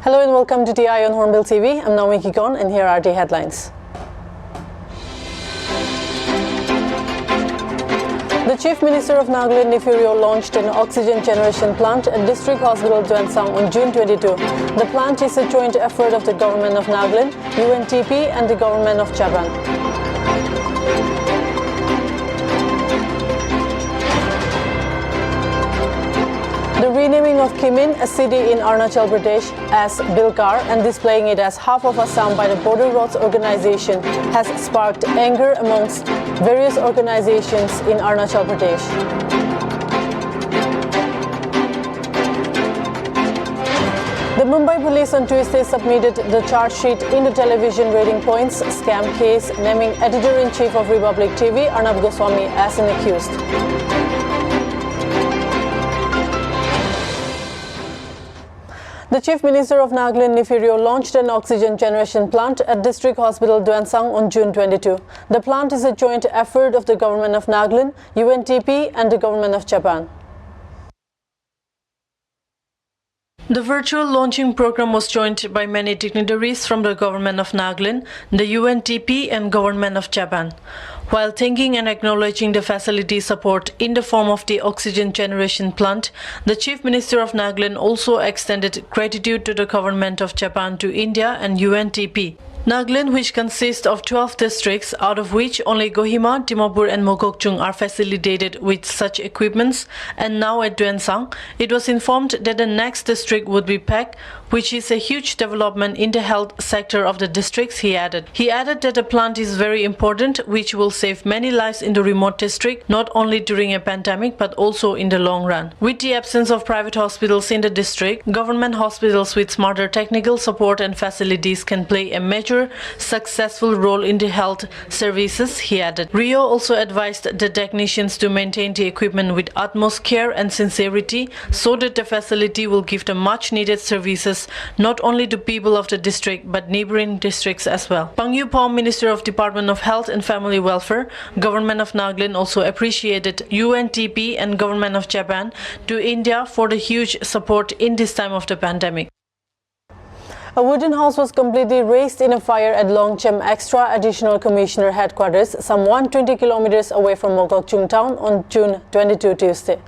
Hello and welcome to TI on Hornbilltv. I'm Naomi Kikon and here are the headlines. The Chief Minister of Nagaland launched an oxygen generation plant at District Hospital Dwensang on June 22. The plant is a joint effort of the Government of Nagaland, UNTP and the Government of Japan. The renaming of Kimin, a city in Arunachal Pradesh, as Bilkar and displaying it as half of Assam by the Border Roads Organization has sparked anger amongst various organizations in Arunachal Pradesh. The Mumbai police on Tuesday submitted the charge sheet in the television rating points scam case, naming editor-in-chief of Republic TV, Arnab Goswami, as an accused. The Chief Minister of Nagaland launched an oxygen generation plant at District Hospital Dwensang on June 22. The plant is a joint effort of the Government of Nagaland, UNTP and the Government of Japan. The virtual launching program was joined by many dignitaries from the Government of Nagaland, the UNTP and Government of Japan. While thanking and acknowledging the facility support in the form of the oxygen generation plant, the Chief Minister of Nagaland also extended gratitude to the Government of Japan, to India and UNTP. Nagaland, which consists of 12 districts, out of which only Kohima, Dimapur and Mokokchung are facilitated with such equipments, and now at Dwensang, it was informed that the next district would be Pek, which is a huge development in the health sector of the districts, he added. He added that the plant is very important, which will save many lives in the remote district, not only during a pandemic, but also in the long run. With the absence of private hospitals in the district, government hospitals with smarter technical support and facilities can play a major successful role in the health services, he added. Rio also advised the technicians to maintain the equipment with utmost care and sincerity so that the facility will give the much needed services not only to people of the district but neighboring districts as well. Pangyu Pom, Minister of Department of Health and Family Welfare, Government of Nagaland, also appreciated UNTP and Government of Japan to India for the huge support in this time of the pandemic. A wooden house was completely razed in a fire at Longleng Extra Additional Commissioner Headquarters, some 120 kilometers away from Mokokchung town on June 22 Tuesday.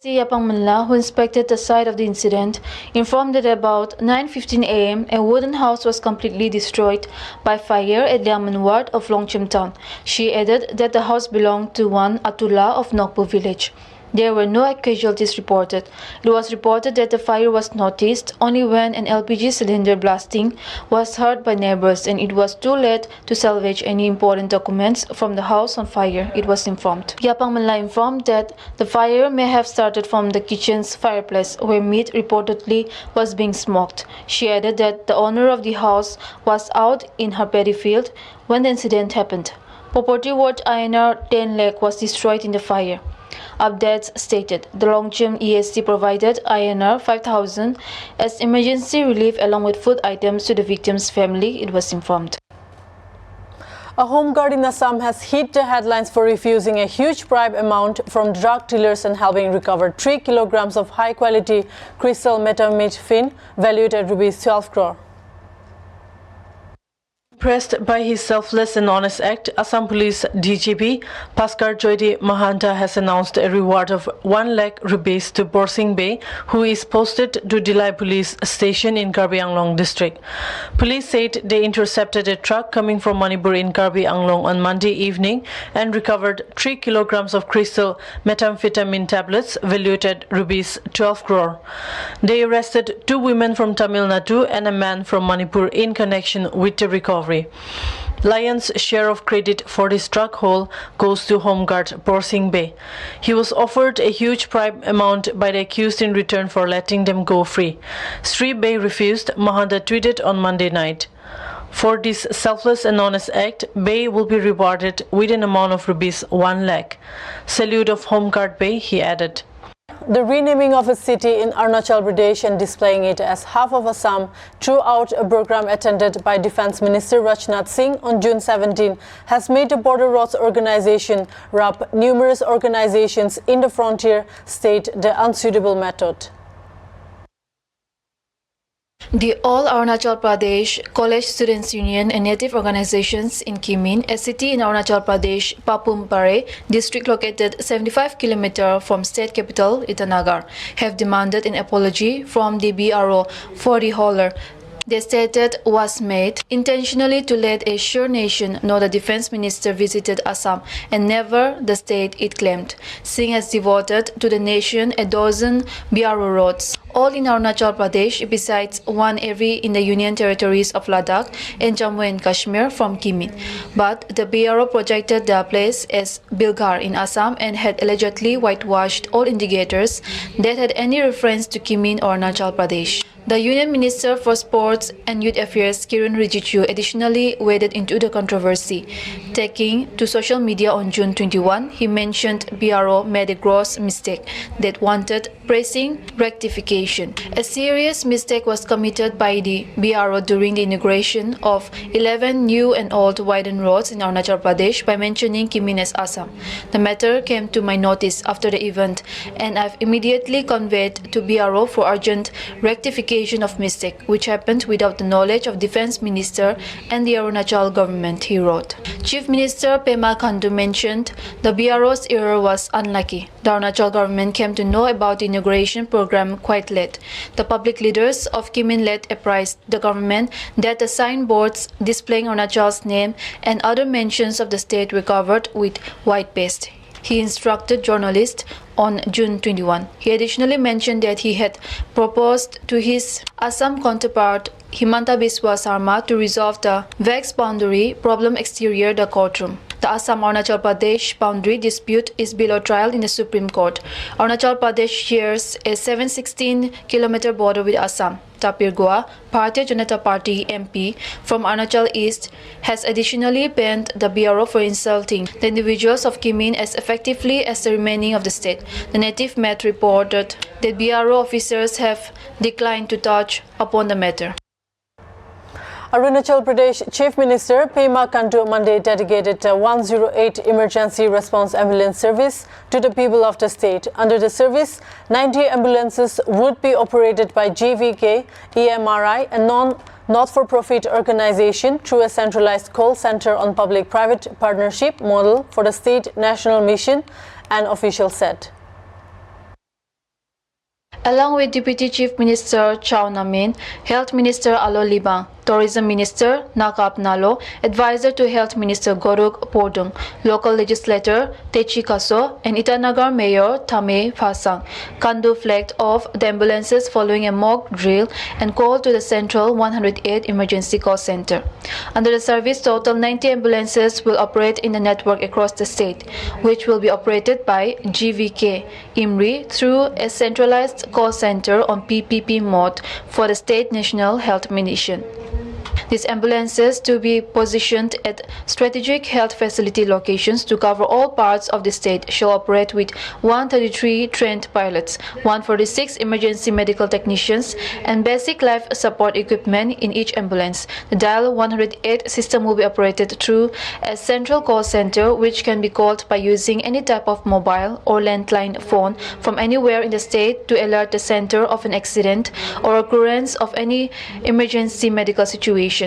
Yapang Manla, who inspected the site of the incident, informed that about 9:15 a.m. a wooden house was completely destroyed by fire at Liaman ward of Longleng town. She added that the house belonged to one Atullah of Nokpu village. There were no casualties reported. It was reported that the fire was noticed only when an LPG cylinder blasting was heard by neighbors and it was too late to salvage any important documents from the house on fire, it was informed. Yapang Manla informed that the fire may have started from the kitchen's fireplace where meat reportedly was being smoked. She added that the owner of the house was out in her paddy field when the incident happened. Property worth INR 10 lakh was destroyed in the fire. Updates stated the Longleng ESC provided INR 5,000 as emergency relief along with food items to the victim's family, it was informed. A home guard in Assam has hit the headlines for refusing a huge bribe amount from drug dealers and helping recover 3 kilograms of high-quality crystal methamphetamine valued at Rs 12 crore. Impressed by his selfless and honest act, Assam Police DGP Paskar Joyde Mahanta has announced a reward of 1 lakh rupees to Borsing Bay, who is posted to Dilai Police Station in Karbi Anglong district. Police said they intercepted a truck coming from Manipur in Karbi Anglong on Monday evening and recovered 3 kilograms of crystal methamphetamine tablets valued at Rs 12 crore. They arrested 2 women from Tamil Nadu and a man from Manipur in connection with the recovery. Lion's share of credit for this drug haul goes to Home Guard Borsing Bay. He was offered a huge bribe amount by the accused in return for letting them go free. Sri Bay refused, Mahanta tweeted on Monday night. For this selfless and honest act, Bay will be rewarded with an amount of Rs 1 lakh. Salute of Home Guard Bay, he added. The renaming of a city in Arunachal Pradesh and displaying it as half of Assam throughout a program attended by Defence Minister Rajnath Singh on June 17 has made the Border Roads Organization rub numerous organizations in the frontier state the unsuitable method. The All Arunachal Pradesh College Students Union and native organizations in Kimin, a city in Arunachal Pradesh, Papumpare district located 75 km from state capital Itanagar, have demanded an apology from the BRO for the hauler. They stated was made intentionally to let a sure nation know the defense minister visited Assam and never the state it claimed. Singh has devoted to the nation a dozen BRO roads, all in Arunachal Pradesh, besides one every in the Union territories of Ladakh and Jammu and Kashmir from Kimin. But the BRO projected the place as Bilghar in Assam and had allegedly whitewashed all indicators that had any reference to Kimin or Arunachal Pradesh. The Union Minister for Sports and Youth Affairs, Kiren Rijiju, additionally waded into the controversy. Taking to social media on June 21, he mentioned BRO made a gross mistake that wanted pressing rectification. A serious mistake was committed by the BRO during the inauguration of 11 new and old widened roads in Arunachal Pradesh by mentioning Kimin as Assam. The matter came to my notice after the event, and I've immediately conveyed to BRO for urgent rectification of mistake, which happened without the knowledge of Defense Minister and the Arunachal government, he wrote. Chief Minister Pema Khandu mentioned the BRO's error was unlucky. The Arunachal government came to know about the inauguration program quite late. The public leaders of Kimin led apprised the government that the signboards displaying Arunachal's name and other mentions of the state were covered with white paste, he instructed journalists on June 21. He additionally mentioned that he had proposed to his Assam counterpart Himanta Biswa Sarma to resolve the vexed boundary problem exterior the courtroom. The Assam-Arunachal Pradesh boundary dispute is below trial in the Supreme Court. Arunachal Pradesh shares a 716-km border with Assam. Tapir Goa, Bharatiya Janata Party MP from Arunachal East, has additionally banned the BRO for insulting the individuals of Kimin as effectively as the remaining of the state. The native Met reported that BRO officers have declined to touch upon the matter. Arunachal Pradesh Chief Minister Pema Khandu Monday dedicated a 108 emergency response ambulance service to the people of the state. Under the service, 90 ambulances would be operated by GVK, EMRI, a not-for-profit organization through a centralized call center on public-private partnership model for the state national mission, an official said. Along with Deputy Chief Minister Chao Namin, Health Minister Alo Libang, Tourism Minister Nakap Nalo, Advisor to Health Minister Goruk Podung, local legislator Techi Kaso, and Itanagar Mayor Tame Fasang. Khandu flagged off the ambulances following a mock drill and called to the Central 108 Emergency Call Center. Under the service, total 90 ambulances will operate in the network across the state, which will be operated by GVK, IMRI, through a centralized call center on PPP mode for the State National Health Mission. These ambulances to be positioned at strategic health facility locations to cover all parts of the state shall operate with 133 trained pilots, 146 emergency medical technicians, and basic life support equipment in each ambulance. The Dial 108 system will be operated through a central call center which can be called by using any type of mobile or landline phone from anywhere in the state to alert the center of an accident or occurrence of any emergency medical situation.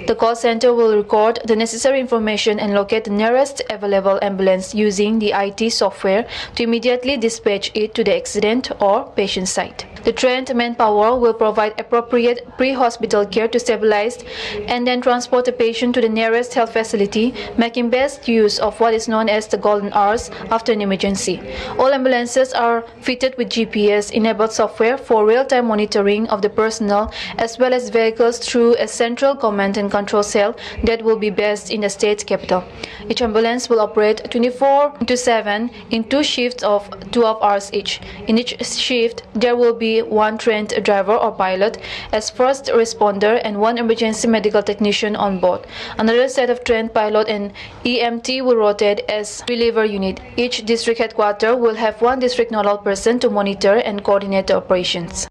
The call center will record the necessary information and locate the nearest available ambulance using the IT software to immediately dispatch it to the accident or patient site. The trained manpower will provide appropriate pre-hospital care to stabilize and then transport the patient to the nearest health facility, making best use of what is known as the golden hours after an emergency. All ambulances are fitted with GPS-enabled software for real-time monitoring of the personnel as well as vehicles through a central command and control cell that will be based in the state capital. Each ambulance will operate 24/7 in two shifts of 12 hours each. In each shift, there will be one trained driver or pilot as first responder and one emergency medical technician on board. Another set of trained pilot and EMT will rotate as reliever unit. Each district headquarters will have one district nodal person to monitor and coordinate the operations.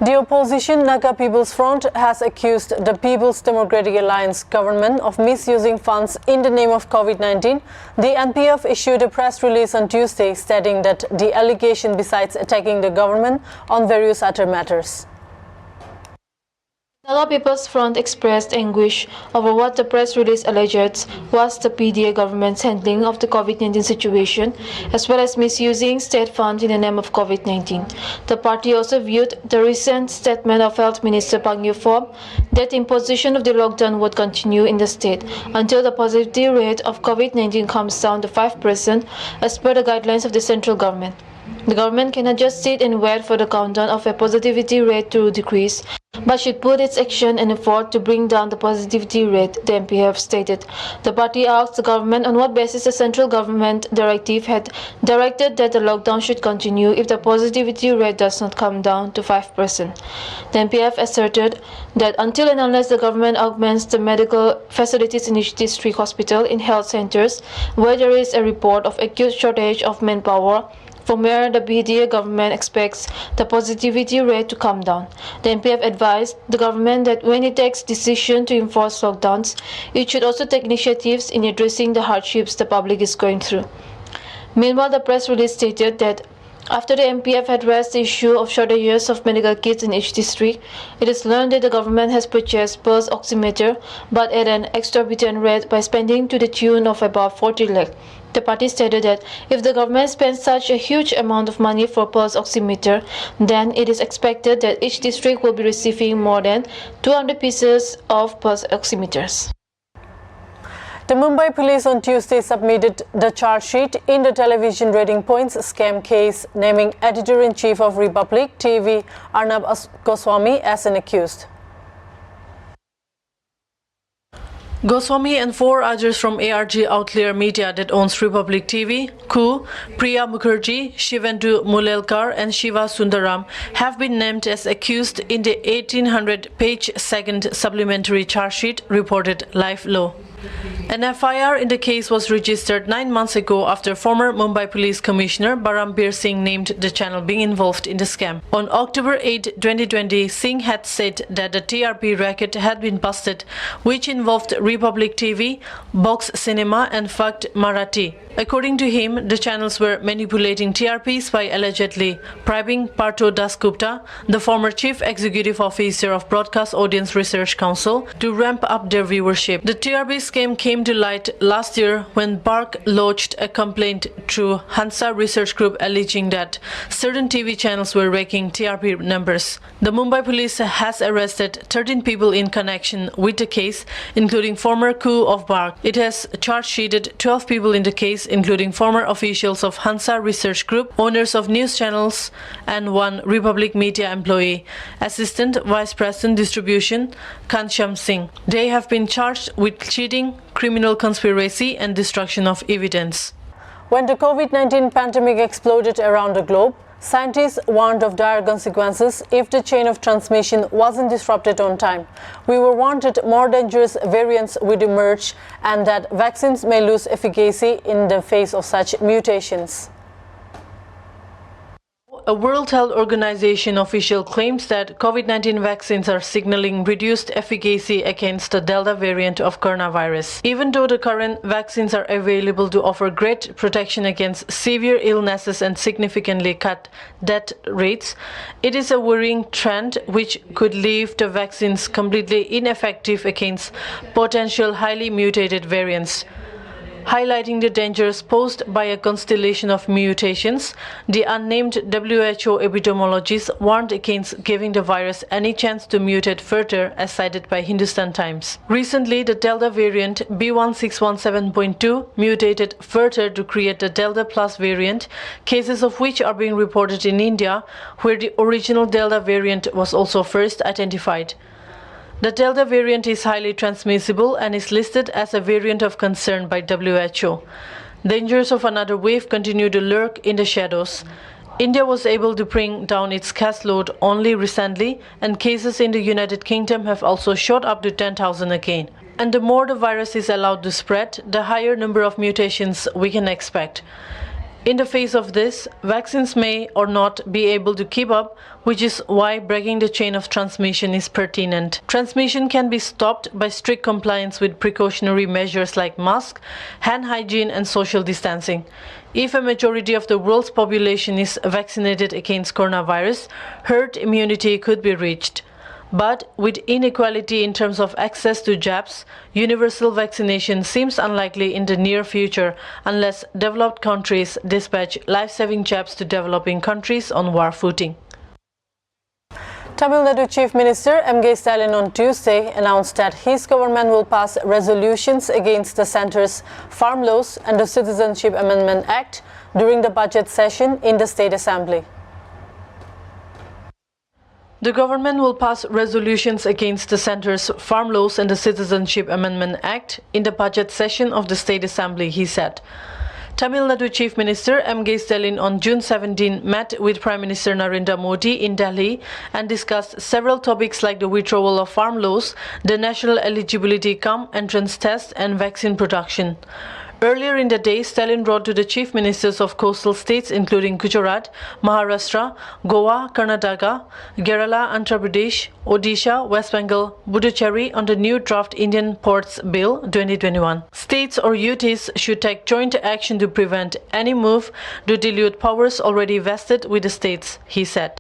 The opposition Naga People's Front has accused the People's Democratic Alliance government of misusing funds in the name of COVID-19. The NPF issued a press release on Tuesday stating that the allegation, besides attacking the government on various other matters. Hello People's Front expressed anguish over what the press release alleges was the PDA government's handling of the COVID-19 situation, as well as misusing state funds in the name of COVID-19. The party also viewed the recent statement of Health Minister Pang Yu-fom that imposition of the lockdown would continue in the state until the positivity rate of COVID-19 comes down to 5% as per the guidelines of the central government. The government cannot just sit and wait for the countdown of a positivity rate to decrease, but should put its action and effort to bring down the positivity rate, the MPF stated. The party asked the government on what basis the central government directive had directed that the lockdown should continue if the positivity rate does not come down to 5%. The MPF asserted that until and unless the government augments the medical facilities in each district hospital in health centers where there is a report of acute shortage of manpower, from where the PDA government expects the positivity rate to come down. The MPF advised the government that when it takes decision to enforce lockdowns, it should also take initiatives in addressing the hardships the public is going through. Meanwhile, the press release stated that after the MPF had raised the issue of shortages of medical kits in each district, it is learned that the government has purchased pulse oximeter, but at an exorbitant rate by spending to the tune of about 40 lakh. The party stated that if the government spends such a huge amount of money for pulse oximeter, then it is expected that each district will be receiving more than 200 pieces of pulse oximeters. The Mumbai police on Tuesday submitted the charge sheet in the television rating points scam case, naming editor-in-chief of Republic TV Arnab Goswami as an accused. Goswami and 4 others from ARG Outlier Media that owns Republic TV, Ku, Priya Mukherjee, Shivendu Mulelkar and Shiva Sundaram have been named as accused in the 1800-page second supplementary charge sheet, reported Live Law. An FIR in the case was registered 9 months ago after former Mumbai Police Commissioner Barambir Singh named the channel being involved in the scam. On October 8, 2020, Singh had said that the TRP racket had been busted, which involved Republic TV, Box Cinema and Fakt Marathi. According to him, the channels were manipulating TRPs by allegedly bribing Partho Dasgupta, the former Chief Executive Officer of Broadcast Audience Research Council, to ramp up their viewership. The TRP scam came to light last year when BARC lodged a complaint through Hansa Research Group alleging that certain TV channels were raking TRP numbers. The Mumbai police has arrested 13 people in connection with the case, including former Ku of BARC. It has charge-sheeted 12 people in the case, including former officials of Hansa Research Group, owners of news channels, and 1 Republic Media employee, Assistant Vice President Distribution, Kansham Singh. They have been charged with cheating, criminal conspiracy, and destruction of evidence. When the COVID-19 pandemic exploded around the globe, scientists warned of dire consequences if the chain of transmission wasn't disrupted on time. We were warned that more dangerous variants would emerge and that vaccines may lose efficacy in the face of such mutations. A World Health Organization official claims that COVID-19 vaccines are signaling reduced efficacy against the Delta variant of coronavirus. Even though the current vaccines are available to offer great protection against severe illnesses and significantly cut death rates, it is a worrying trend which could leave the vaccines completely ineffective against potential highly mutated variants. Highlighting the dangers posed by a constellation of mutations, the unnamed WHO epidemiologist warned against giving the virus any chance to mutate further, as cited by Hindustan Times. Recently, the Delta variant B1617.2 mutated further to create the Delta Plus variant, cases of which are being reported in India, where the original Delta variant was also first identified. The Delta variant is highly transmissible and is listed as a variant of concern by WHO. Dangers of another wave continue to lurk in the shadows. India was able to bring down its caseload only recently, and cases in the United Kingdom have also shot up to 10,000 again. And the more the virus is allowed to spread, the higher number of mutations we can expect. In the face of this, vaccines may or not be able to keep up, which is why breaking the chain of transmission is pertinent. Transmission can be stopped by strict compliance with precautionary measures like masks, hand hygiene, and social distancing. If a majority of the world's population is vaccinated against coronavirus, herd immunity could be reached. But with inequality in terms of access to jabs, universal vaccination seems unlikely in the near future unless developed countries dispatch life-saving jabs to developing countries on war footing. Tamil Nadu Chief Minister M.K. Stalin on Tuesday announced that his government will pass resolutions against the centre's farm laws and the Citizenship Amendment Act during the budget session in the State Assembly. The government will pass resolutions against the centre's farm laws and the Citizenship Amendment Act in the budget session of the State Assembly, he said. Tamil Nadu Chief Minister M.K. Stalin on June 17 met with Prime Minister Narendra Modi in Delhi and discussed several topics like the withdrawal of farm laws, the national eligibility entrance test and vaccine production. Earlier in the day, Stalin wrote to the chief ministers of coastal states including Gujarat, Maharashtra, Goa, Karnataka, Kerala, Andhra Pradesh, Odisha, West Bengal, Puducherry on the new draft Indian Ports Bill 2021. States or UTs should take joint action to prevent any move to dilute powers already vested with the states, he said.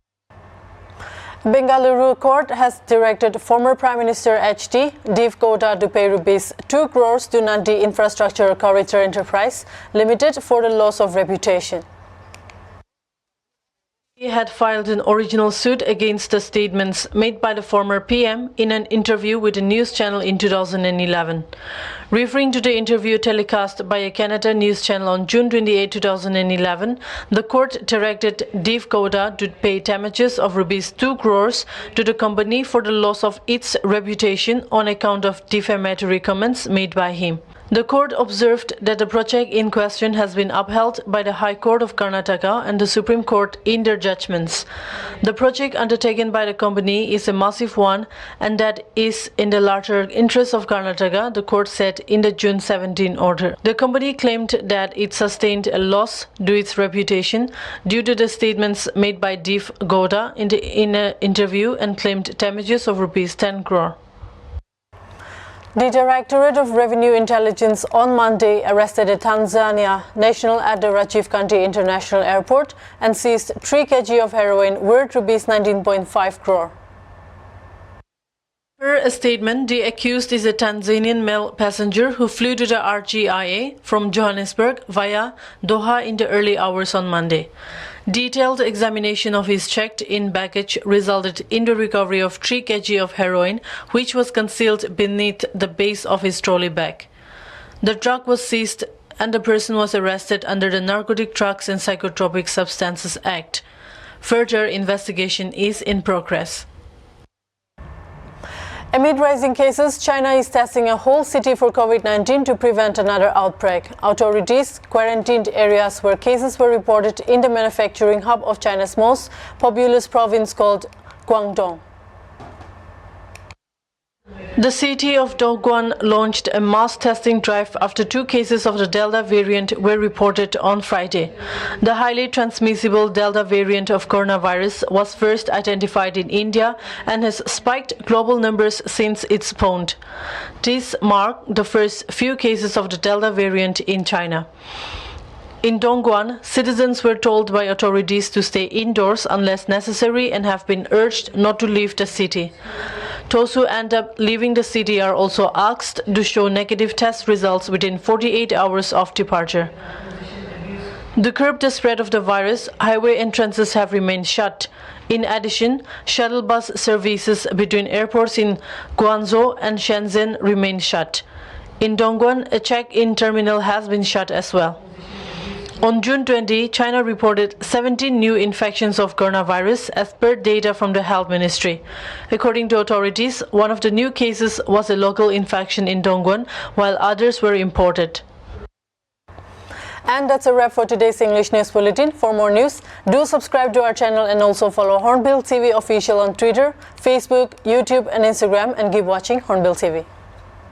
Bengaluru court has directed former Prime Minister H.D. Deve Gowda to pay rupees 2 crores to Nandi Infrastructure Corridor Enterprise Limited for the loss of reputation. He had filed an original suit against the statements made by the former PM in an interview with a news channel in 2011. Referring to the interview telecast by a Canada news channel on June 28, 2011, the court directed Deve Gowda to pay damages of rupees 2 crores to the company for the loss of its reputation on account of defamatory comments made by him. The court observed that the project in question has been upheld by the High Court of Karnataka and the Supreme Court in their judgments. The project undertaken by the company is a massive one and that is in the larger interest of Karnataka, the court said in the June 17 order. The company claimed that it sustained a loss to its reputation due to the statements made by Deve Gowda in an interview and claimed damages of rupees 10 crore. The Directorate of Revenue Intelligence on Monday arrested a Tanzania national at the Rajiv Gandhi International Airport and seized 3 kg of heroin worth rupees 19.5 crore. Per a statement, the accused is a Tanzanian male passenger who flew to the RGIA from Johannesburg via Doha in the early hours on Monday. Detailed examination of his checked-in baggage resulted in the recovery of 3 kg of heroin, which was concealed beneath the base of his trolley bag. The drug was seized and the person was arrested under the Narcotic Drugs and Psychotropic Substances Act. Further investigation is in progress. Amid rising cases, China is testing a whole city for COVID-19 to prevent another outbreak. Authorities quarantined areas where cases were reported in the manufacturing hub of China's most populous province called Guangdong. The city of Dongguan launched a mass testing drive after 2 cases of the Delta variant were reported on Friday. The highly transmissible Delta variant of coronavirus was first identified in India and has spiked global numbers since it spawned. This marked the first few cases of the Delta variant in China. In Dongguan, citizens were told by authorities to stay indoors unless necessary and have been urged not to leave the city. Those who end up leaving the city are also asked to show negative test results within 48 hours of departure. To curb the spread of the virus, highway entrances have remained shut. In addition, shuttle bus services between airports in Guangzhou and Shenzhen remain shut. In Dongguan, a check-in terminal has been shut as well. On June 20, China reported 17 new infections of coronavirus as per data from the Health Ministry. According to authorities, one of the new cases was a local infection in Dongguan, while others were imported. And that's a wrap for today's English News Bulletin. For more news, do subscribe to our channel and also follow Hornbilltv official on Twitter, Facebook, YouTube and Instagram, and keep watching Hornbilltv.